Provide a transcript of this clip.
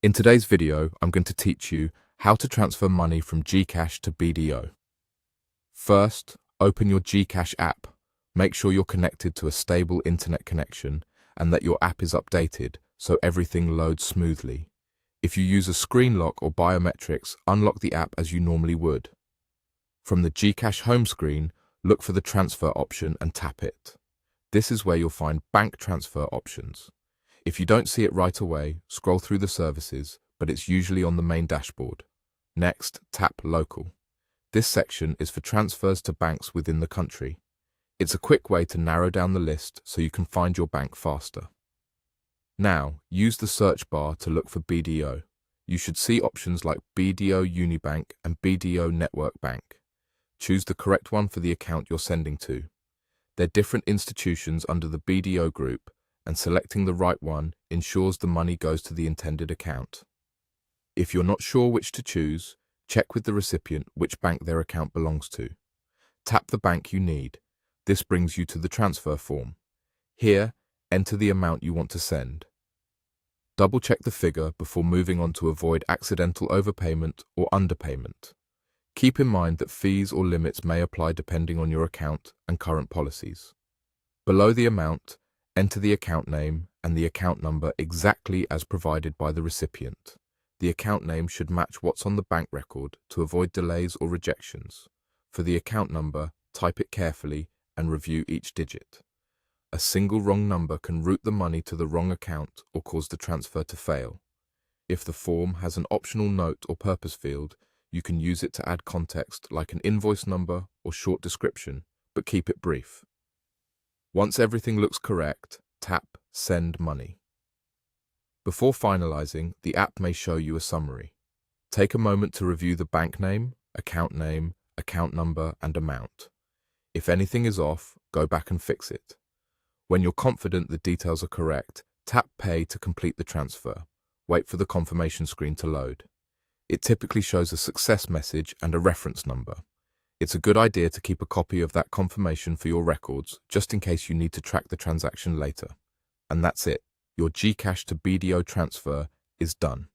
In today's video, I'm going to teach you how to transfer money from GCash to BDO. First, open your GCash app. Make sure you're connected to a stable internet connection and that your app is updated so everything loads smoothly. If you use a screen lock or biometrics, unlock the app as you normally would. From the GCash home screen, look for the transfer option and tap it. This is where you'll find bank transfer options. If you don't see it right away, scroll through the services, but it's usually on the main dashboard. Next, tap Local. This section is for transfers to banks within the country. It's a quick way to narrow down the list so you can find your bank faster. Now, use the search bar to look for BDO. You should see options like BDO Unibank and BDO Network Bank. Choose the correct one for the account you're sending to. They're different institutions under the BDO group, and selecting the right one ensures the money goes to the intended account. If you're not sure which to choose, check with the recipient which bank their account belongs to. Tap the bank you need. This brings you to the transfer form. Here, enter the amount you want to send. Double-check the figure before moving on to avoid accidental overpayment or underpayment. Keep in mind that fees or limits may apply depending on your account and current policies. Below the amount, enter the account name and the account number exactly as provided by the recipient. The account name should match what's on the bank record to avoid delays or rejections. For the account number, type it carefully and review each digit. A single wrong number can route the money to the wrong account or cause the transfer to fail. If the form has an optional note or purpose field, you can use it to add context like an invoice number or short description, but keep it brief. Once everything looks correct, tap Send Money. Before finalizing, the app may show you a summary. Take a moment to review the bank name, account number, and amount. If anything is off, go back and fix it. When you're confident the details are correct, tap Pay to complete the transfer. Wait for the confirmation screen to load. It typically shows a success message and a reference number. It's a good idea to keep a copy of that confirmation for your records, just in case you need to track the transaction later. And that's it. Your GCash to BDO transfer is done.